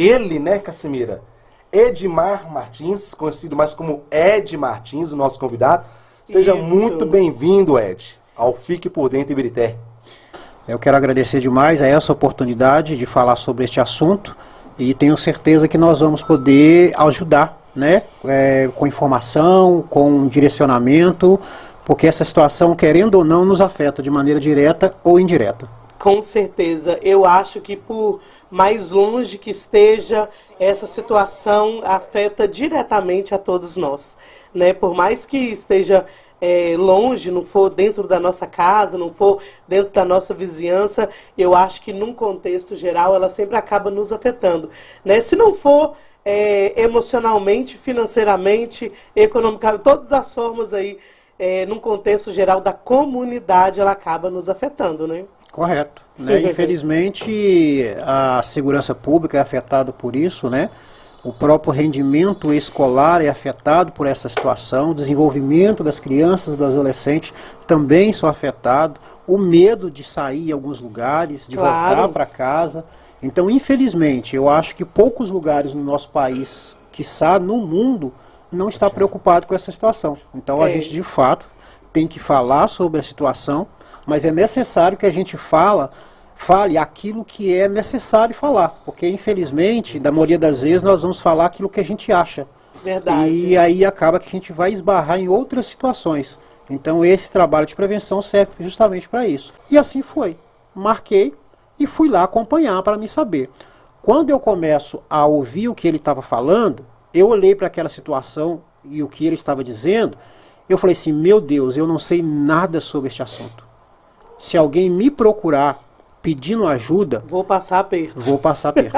ele, né, Cassimira? Edmar Martins, conhecido mais como Ed Martins, o nosso convidado. Seja muito bem-vindo, Ed, ao Fique por Dentro Ibirité. Eu quero agradecer demais a essa oportunidade de falar sobre este assunto e tenho certeza que nós vamos poder ajudar, né, com informação, com direcionamento, porque essa situação, querendo ou não, nos afeta de maneira direta ou indireta. Com certeza. Eu acho que por mais longe que esteja, essa situação afeta diretamente a todos nós, né? Por mais que esteja longe, não for dentro da nossa casa, não for dentro da nossa vizinhança, eu acho que num contexto geral ela sempre acaba nos afetando, né? Se não for emocionalmente, financeiramente, economicamente, todas as formas aí, num contexto geral da comunidade, ela acaba nos afetando, né? Correto. Né? Infelizmente, a segurança pública é afetada por isso, né? O próprio rendimento escolar é afetado por essa situação, o desenvolvimento das crianças e dos adolescentes também são afetados, o medo de sair em alguns lugares, de voltar para casa. Então, infelizmente, eu acho que poucos lugares no nosso país, quiçá no mundo, não está preocupado com essa situação. Então, a gente, de fato, tem que falar sobre a situação, mas é necessário que a gente fale aquilo que é necessário falar, porque infelizmente, da maioria das vezes, nós vamos falar aquilo que a gente acha. Verdade. E aí acaba que a gente vai esbarrar em outras situações. Então esse trabalho de prevenção serve justamente para isso. E assim foi. Marquei e fui lá acompanhar para me saber. Quando eu começo a ouvir o que ele estava falando, eu olhei para aquela situação e o que ele estava dizendo, eu falei assim, meu Deus, eu não sei nada sobre este assunto. Se alguém me procurar pedindo ajuda, vou passar aperto. Vou passar aperto.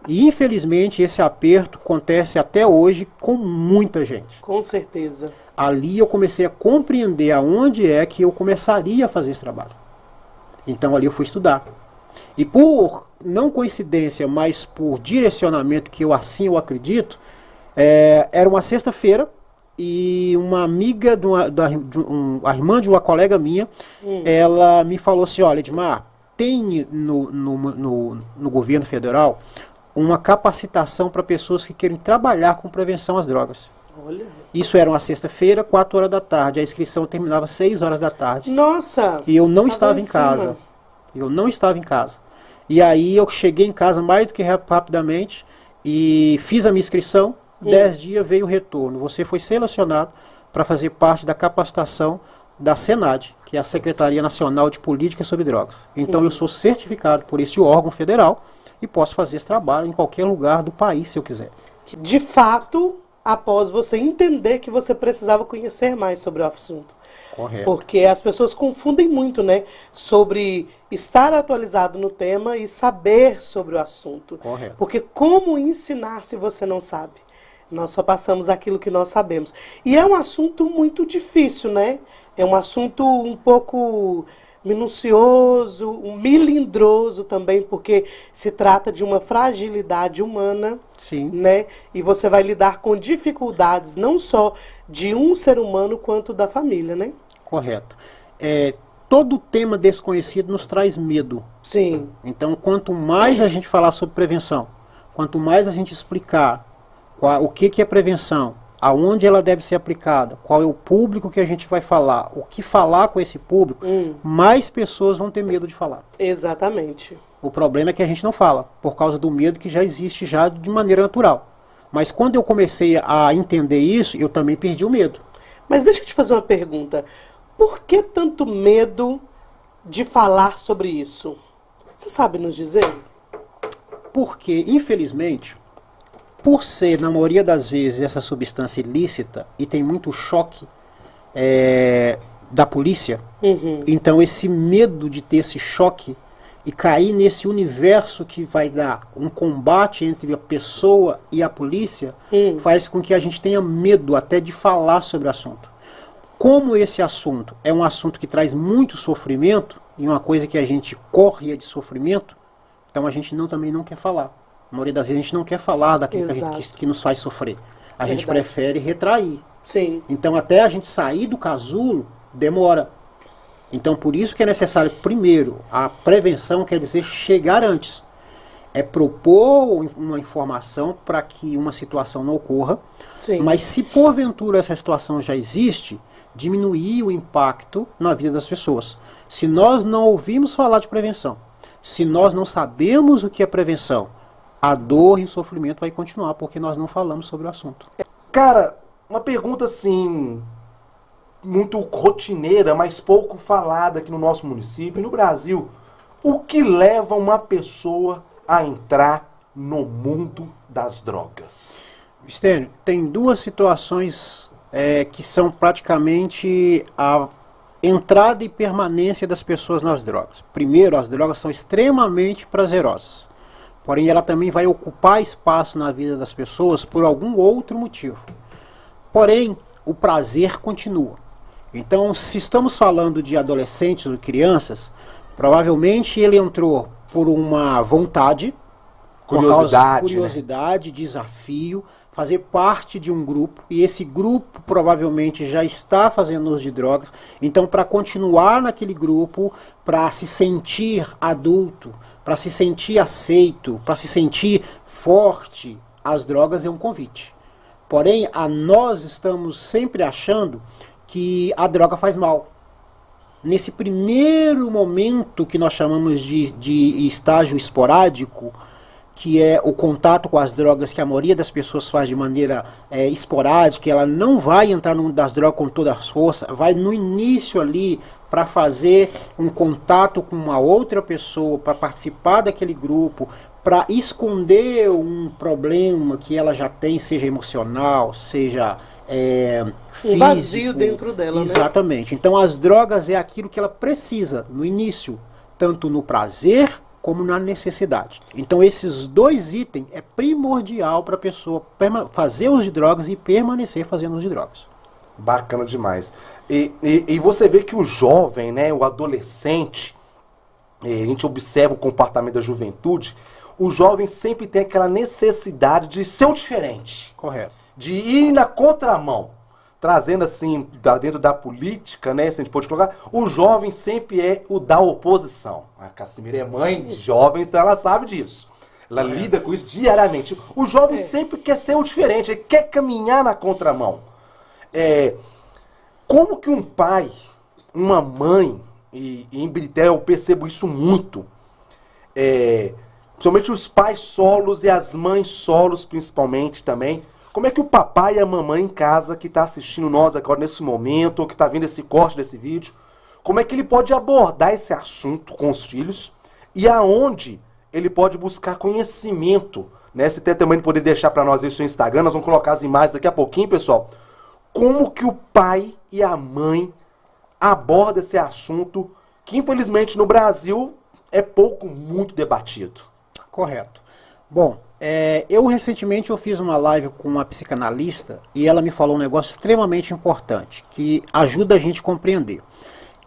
E infelizmente esse aperto acontece até hoje com muita gente. Com certeza. Ali eu comecei a compreender aonde é que eu começaria a fazer esse trabalho. Então ali eu fui estudar. E por, não coincidência, mas por direcionamento que eu assim eu acredito, era uma sexta-feira e uma amiga, a irmã de uma colega minha, ela me falou assim, olha Edmar, tem no governo federal uma capacitação para pessoas que querem trabalhar com prevenção às drogas. Olha. Isso era uma sexta-feira, 4 horas da tarde. A inscrição terminava 6 horas da tarde. Nossa! E eu não estava em casa. Eu não estava em casa. E aí eu cheguei em casa mais do que rapidamente e fiz a minha inscrição. 10 dias veio o retorno. Você foi selecionado para fazer parte da capacitação da SENAD, que é a Secretaria Nacional de Política sobre Drogas. Então eu sou certificado por esse órgão federal e posso fazer esse trabalho em qualquer lugar do país se eu quiser. De fato, após você entender que você precisava conhecer mais sobre o assunto. Correto. Porque as pessoas confundem muito, né? Sobre estar atualizado no tema e saber sobre o assunto. Correto. Porque como ensinar se você não sabe? Nós só passamos aquilo que nós sabemos. E é um assunto muito difícil, né? É um assunto um pouco minucioso, melindroso também, porque se trata de uma fragilidade humana. Sim. Né? E você vai lidar com dificuldades não só de um ser humano quanto da família, né? Correto. Todo tema desconhecido nos traz medo. Sim. Então, quanto mais a gente falar sobre prevenção, quanto mais a gente explicar o que é prevenção, aonde ela deve ser aplicada, qual é o público que a gente vai falar, o que falar com esse público, mais pessoas vão ter medo de falar. Exatamente. O problema é que a gente não fala, por causa do medo que já existe já de maneira natural. Mas quando eu comecei a entender isso, eu também perdi o medo. Mas deixa eu te fazer uma pergunta. Por que tanto medo de falar sobre isso? Você sabe nos dizer? Porque, infelizmente, por ser, na maioria das vezes, essa substância ilícita, e tem muito choque da polícia, então esse medo de ter esse choque e cair nesse universo que vai dar um combate entre a pessoa e a polícia, faz com que a gente tenha medo até de falar sobre o assunto. Como esse assunto é um assunto que traz muito sofrimento, e uma coisa que a gente corre de sofrimento, então a gente também não quer falar. A maioria das vezes a gente não quer falar daquilo que nos faz sofrer. A gente prefere retrair. Sim. Então até a gente sair do casulo, demora. Então por isso que é necessário, primeiro, a prevenção quer dizer chegar antes. é propor uma informação para que uma situação não ocorra, Sim. mas se porventura essa situação já existe, diminuir o impacto na vida das pessoas. Se nós não ouvimos falar de prevenção, se nós não sabemos o que é prevenção, a dor e o sofrimento vai continuar, porque nós não falamos sobre o assunto. Cara, uma pergunta assim, muito rotineira, mas pouco falada aqui no nosso município e no Brasil. O que leva uma pessoa a entrar no mundo das drogas? Stênio, tem duas situações que são praticamente a entrada e permanência das pessoas nas drogas. Primeiro, as drogas são extremamente prazerosas. Porém, ela também vai ocupar espaço na vida das pessoas por algum outro motivo. Porém, o prazer continua. Então, se estamos falando de adolescentes ou crianças, provavelmente ele entrou por uma vontade, curiosidade, desafio, fazer parte de um grupo, e esse grupo provavelmente já está fazendo uso de drogas. Então, para continuar naquele grupo, para se sentir adulto, para se sentir aceito, para se sentir forte, as drogas é um convite. Porém, nós estamos sempre achando que a droga faz mal. Nesse primeiro momento que nós chamamos de estágio esporádico, que é o contato com as drogas que a maioria das pessoas faz de maneira esporádica, ela não vai entrar no mundo das drogas com toda a força, vai no início ali para fazer um contato com uma outra pessoa, para participar daquele grupo, para esconder um problema que ela já tem, seja emocional, seja físico. Um vazio dentro dela, exatamente. Né? Então as drogas é aquilo que ela precisa no início, tanto no prazer como na necessidade. Então esses dois itens é primordial para a pessoa fazer uso de drogas e permanecer fazendo uso de drogas. Bacana demais. E você vê que o jovem, né, o adolescente, a gente observa o comportamento da juventude, o jovem sempre tem aquela necessidade de ser o diferente. Correto. De ir na contramão. Trazendo assim, dentro da política, né, se a gente pode colocar, o jovem sempre é o da oposição. A Cassimira é mãe de jovens, então ela sabe disso. Ela lida com isso diariamente. O jovem sempre quer ser o diferente, ele quer caminhar na contramão. Como que um pai, uma mãe, e em Birité eu percebo isso muito, principalmente os pais solos e as mães solos principalmente também, como é que o papai e a mamãe em casa que está assistindo nós agora nesse momento, ou que está vendo esse corte desse vídeo, como é que ele pode abordar esse assunto com os filhos e aonde ele pode buscar conhecimento, né? Se tem também poder deixar para nós aí o seu Instagram, nós vamos colocar as imagens daqui a pouquinho, pessoal. Como que o pai e a mãe abordam esse assunto que infelizmente no Brasil é muito debatido. Correto. Bom, eu recentemente fiz uma live com uma psicanalista e ela me falou um negócio extremamente importante, que ajuda a gente a compreender.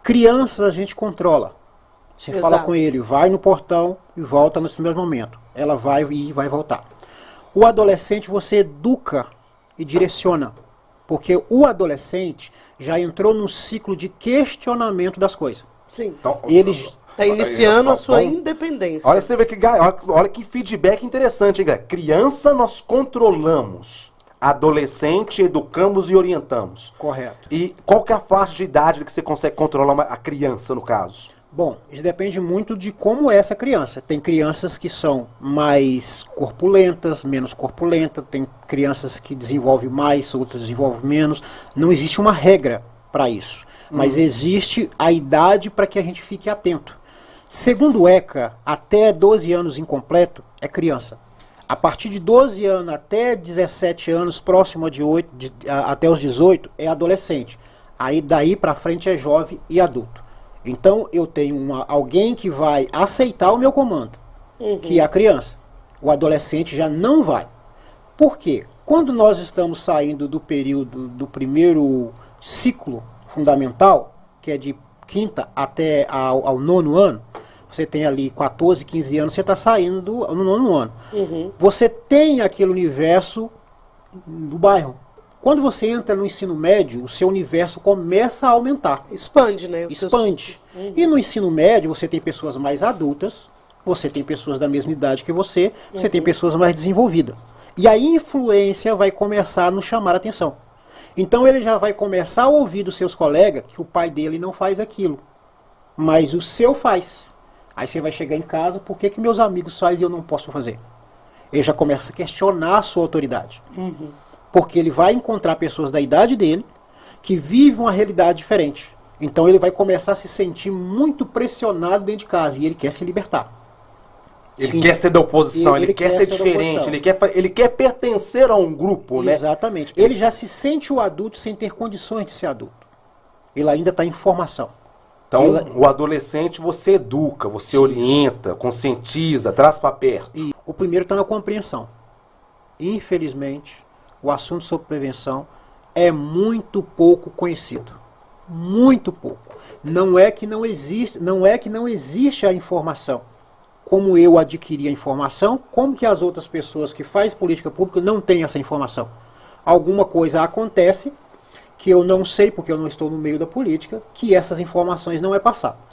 Crianças a gente controla. Você fala com ele, vai no portão e volta nesse mesmo momento. Ela vai ir e vai voltar. O adolescente você educa e direciona, porque o adolescente já entrou num ciclo de questionamento das coisas. Sim. Então, está iniciando a sua independência. Olha, você vê que, olha que feedback interessante, hein, galera? Criança nós controlamos, adolescente educamos e orientamos. Correto. E qual que é a faixa de idade que você consegue controlar a criança, no caso? Bom, isso depende muito de como é essa criança. Tem crianças que são mais corpulentas, menos corpulentas, tem crianças que desenvolvem mais, outras desenvolvem menos. Não existe uma regra para isso, mas existe a idade para que a gente fique atento. Segundo o ECA, até 12 anos incompleto é criança. A partir de 12 anos até 17 anos, próximo até os 18, é adolescente. Aí daí para frente é jovem e adulto. Então eu tenho alguém que vai aceitar o meu comando, que é a criança. O adolescente já não vai. Por quê? Quando nós estamos saindo do período do primeiro ciclo fundamental, que é de quinta até ao 9º ano, você tem ali 14, 15 anos, você está saindo no 9º ano. Você tem aquele universo do bairro. Quando você entra no ensino médio, o seu universo começa a aumentar. Expande, né? Expande. E no ensino médio você tem pessoas mais adultas, você tem pessoas da mesma idade que você tem pessoas mais desenvolvidas. E a influência vai começar a nos chamar a atenção. Então ele já vai começar a ouvir dos seus colegas que o pai dele não faz aquilo, mas o seu faz. Aí você vai chegar em casa, por que meus amigos fazem e eu não posso fazer? Ele já começa a questionar a sua autoridade. Porque ele vai encontrar pessoas da idade dele que vivem uma realidade diferente. Então ele vai começar a se sentir muito pressionado dentro de casa e ele quer se libertar. Ele quer ser da oposição, ele quer ser diferente, ele quer pertencer a um grupo, né? Exatamente. Ele já se sente o adulto sem ter condições de ser adulto. Ele ainda está em formação. Então, o adolescente você educa, você orienta, conscientiza, traz para perto. E o primeiro está na compreensão. Infelizmente, o assunto sobre prevenção é muito pouco conhecido. Muito pouco. Não é que não existe a informação. Como eu adquiri a informação, como que as outras pessoas que fazem política pública não têm essa informação? Alguma coisa acontece que eu não sei, porque eu não estou no meio da política, que essas informações não é passar.